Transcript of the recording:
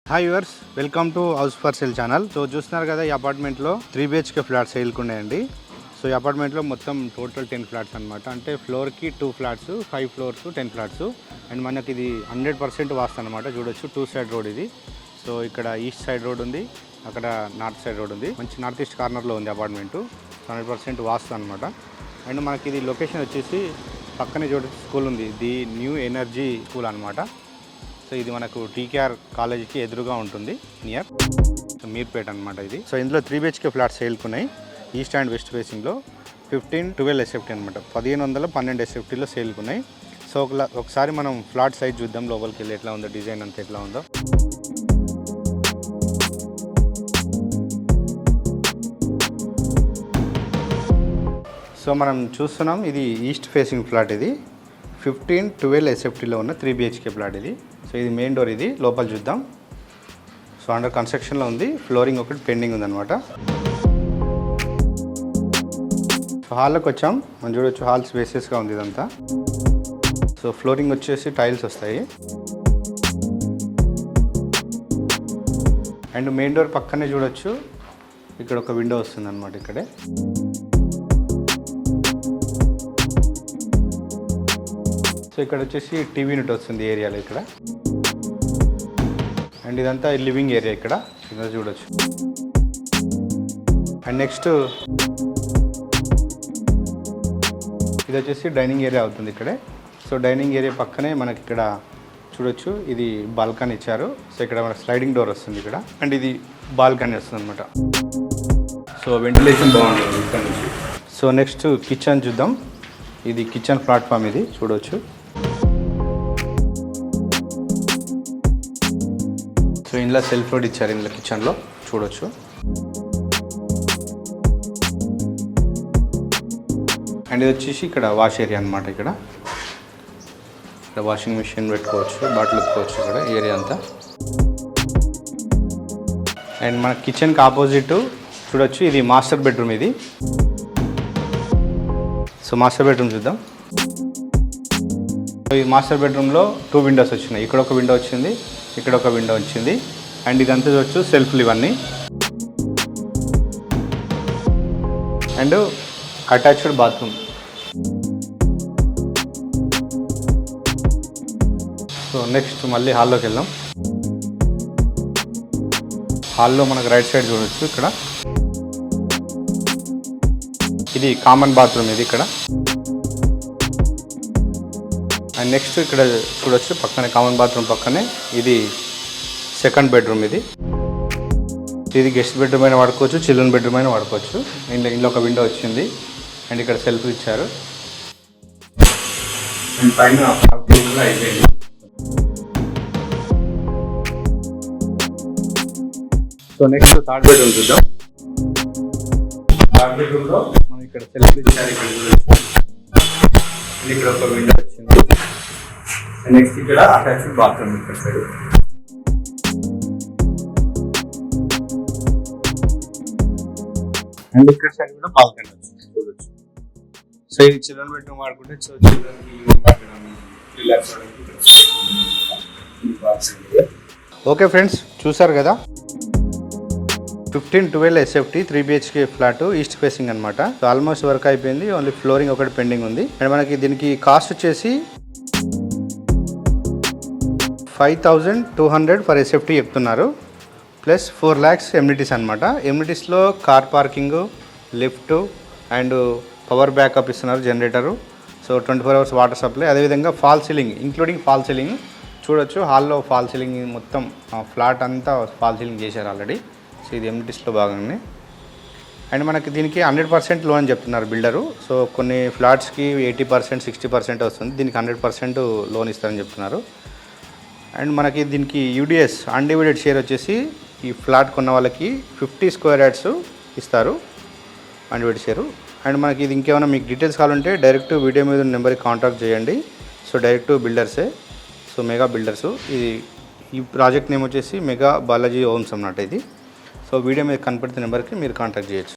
Hi viewers, welcome to house for sale channel. So చూస్తున్నారు కదా, ఈ అపార్ట్మెంట్లో 3 BHK ఫ్లాట్స్ సేల్కి ఉన్నాయండి. సో ఈ అపార్ట్మెంట్లో మొత్తం టోటల్ 10 ఫ్లాట్స్ అనమాట. అంటే ఫ్లోర్కి 2 ఫ్లాట్స్, 5 ఫ్లోర్స్ 10 ఫ్లాట్స్. అండ్ మనకి ఇది 100% వాస్తు అనమాట. చూడొచ్చు, 2 సైడ్ రోడ్ ఇది. సో ఇక్కడ ఈస్ట్ సైడ్ రోడ్ ఉంది, అక్కడ నార్త్ సైడ్ రోడ్ ఉంది. మంచి నార్త్ ఈస్ట్ కార్నర్లో ఉంది అపార్ట్మెంటు. 100% వాస్తు అనమాట. అండ్ మనకి ఇది లొకేషన్ వచ్చేసి పక్కనే చూడొచ్చు స్కూల్ ఉంది, ది న్యూ ఎనర్జీ స్కూల్ అనమాట. సో ఇది మనకు టీకేఆర్ కాలేజీకి ఎదురుగా ఉంటుంది, నియర్ మీర్పేట అనమాట ఇది. సో ఇందులో 3 BHK ఫ్లాట్స్ సేల్కున్నాయి ఈస్ట్ అండ్ వెస్ట్ ఫేసింగ్లో. 15-12 SFT అనమాట. 1512 SFTలో సేల్కున్నాయి. సో ఒకసారి మనం ఫ్లాట్ సైజ్ చూద్దాం, లోపలికి వెళ్ళి ఎట్లా ఉందో, డిజైన్ అంతా ఎట్లా ఉందో. సో మనం చూస్తున్నాం, ఇది ఈస్ట్ ఫేసింగ్ ఫ్లాట్. ఇది 15-12 SFTలో ఉన్న 3 BHK ఫ్లాట్ ఇది. సో ఇది మెయిన్ డోర్, ఇది లోపల చూద్దాం. సో అండర్ కన్స్ట్రక్షన్లో ఉంది, ఫ్లోరింగ్ ఒకటి పెండింగ్ ఉందన్నమాట. సో హాల్లోకి వచ్చాం, మనం చూడొచ్చు హాల్ స్పేసెస్గా ఉంది ఇదంతా. సో ఫ్లోరింగ్ వచ్చేసి టైల్స్ వస్తాయి. అండ్ మెయిన్ డోర్ పక్కనే చూడొచ్చు, ఇక్కడ ఒక విండో వస్తుంది అనమాట ఇక్కడే. సో ఇక్కడ వచ్చేసి టీవీ యూనిట్ వస్తుంది ఏరియాలో ఇక్కడ. అండ్ ఇదంతా లివింగ్ ఏరియా ఇక్కడ చూడొచ్చు. అండ్ నెక్స్ట్ ఇది వచ్చేసి డైనింగ్ ఏరియా అవుతుంది ఇక్కడే. సో డైనింగ్ ఏరియా పక్కనే మనకి ఇక్కడ చూడొచ్చు, ఇది బాల్కనీ ఇచ్చారు. సో ఇక్కడ మనకి స్లైడింగ్ డోర్ వస్తుంది ఇక్కడ. అండ్ ఇది బాల్కనీ వస్తుంది అనమాట. సో వెంటిలేషన్ బాగుంటుంది ఇక్కడ నుంచి. సో నెక్స్ట్ కిచెన్ చూద్దాం. ఇది కిచెన్ ప్లాట్ఫామ్, ఇది చూడొచ్చు. సో ఇందులో సెల్ఫ్ రోడ్ ఇచ్చారు, ఇందులో కిచెన్లో చూడొచ్చు. అండ్ ఇది వచ్చేసి ఇక్కడ వాష్ ఏరియా అనమాట. ఇక్కడ వాషింగ్ మిషన్ పెట్టుకోవచ్చు, బాటిల్ పెట్టుకోవచ్చు ఇక్కడ ఏరియా అంతా. అండ్ మన కిచెన్కి ఆపోజిట్ చూడొచ్చు, ఇది మాస్టర్ బెడ్రూమ్ ఇది. సో మాస్టర్ బెడ్రూమ్ చూద్దాం. ఈ మాస్టర్ బెడ్రూమ్లో 2 విండోస్ వచ్చినాయి. ఇక్కడ ఒక విండో వచ్చింది, ఇక్కడ ఒక విండో వచ్చింది. అండ్ ఇదంతా చూడొచ్చు సెల్ఫ్లు ఇవన్నీ. And attached bathroom. So next మళ్ళీ హాల్లోకి వెళ్దాం. హాల్లో మనకు రైట్ సైడ్ చూడొచ్చు, ఇక్కడ ఇది కామన్ బాత్రూమ్ ఇది ఇక్కడ. అండ్ నెక్స్ట్ ఇక్కడ చూడొచ్చు పక్కనే కామన్ బాత్రూమ్ పక్కనే ఇది సెకండ్ బెడ్రూమ్. ఇది గెస్ట్ బెడ్రూమ్ అయినా వాడుకోవచ్చు, చిల్డ్రన్ బెడ్రూమ్ అయినా వాడుకోవచ్చు. ఇంట్లో ఒక విండో వచ్చింది. అండ్ ఇక్కడ సెల్ఫ్ ఇచ్చారు. అండ్ పైన అయిపోయింది. సో నెక్స్ట్ థర్డ్ బెడ్రూమ్ చూద్దాం. థర్డ్ బెడ్రూమ్లో మనం ఇక్కడ సెల్ఫ్ ఇచ్చారు. ఇక్కడ ఒక విండో వచ్చింది. నెక్స్ట్ ఇక్కడ అటాచ్డ్ బాత్రూమ్ ఇక్కడ సైడ్. అండ్ ఇక్కడ సైడ్ కూడా బాల్కనీ వచ్చింది చూడొచ్చు. సో ఇది చిల్డ్రన్ బెడ్రూమ్ వాడుకుంటే సో చిల్డ్రన్కి రిలాక్స్ అవ్వడానికి. ఓకే ఫ్రెండ్స్, చూసారు కదా, 15-12 SFT 3 BHK flat east facing అనమాట. సో ఆల్మోస్ట్ వర్క్ అయిపోయింది, ఓన్లీ ఫ్లోరింగ్ ఒకటి పెండింగ్ ఉంది. అండ్ మనకి దీనికి కాస్ట్ వచ్చేసి 5200 ఫర్ SFT చెప్తున్నారు. ప్లస్ 4 lakhs ఎమ్యూనిటీస్ అనమాట. ఎమ్యూనిటీస్లో car parking, lift and power backup ఇస్తున్నారు, generator. So 24 hours water supply. అదేవిధంగా fall ceiling, including fall ceiling చూడొచ్చు. హాల్లో ఫాల్ సీలింగ్ మొత్తం ఫ్లాట్ అంతా ఫాల్ సీలింగ్ చేశారు ఆల్రెడీ. సో ఇది ఎమ్యూనిటీస్లో భాగంగానే. అండ్ మనకి దీనికి 100% లోన్ చెప్తున్నారు బిల్డరు. సో కొన్ని ఫ్లాట్స్కి 80%, 60% వస్తుంది. దీనికి 100% లోన్ ఇస్తారని చెప్తున్నారు. అండ్ మనకి దీనికి UDS అన్డివైడెడ్ షేర్ వచ్చేసి ఈ ఫ్లాట్ కొన్న వాళ్ళకి 50 square yards ఇస్తారు అన్డివైడెడ్ షేరు. అండ్ మనకి ఇది ఇంకేమైనా మీకు డీటెయిల్స్ కావాలంటే డైరెక్ట్ వీడియో మీద నెంబర్కి కాంటాక్ట్ చేయండి. సో డైరెక్ట్ బిల్డర్సే, సో మెగా బిల్డర్సు. ఈ ప్రాజెక్ట్ నేమ్ వచ్చేసి మెగా బాలాజీ హోమ్స్ అన్నమాట ఇది. సో వీడియో మీద కనపడితే నెంబర్కి మీరు కాంటాక్ట్ చేయొచ్చు.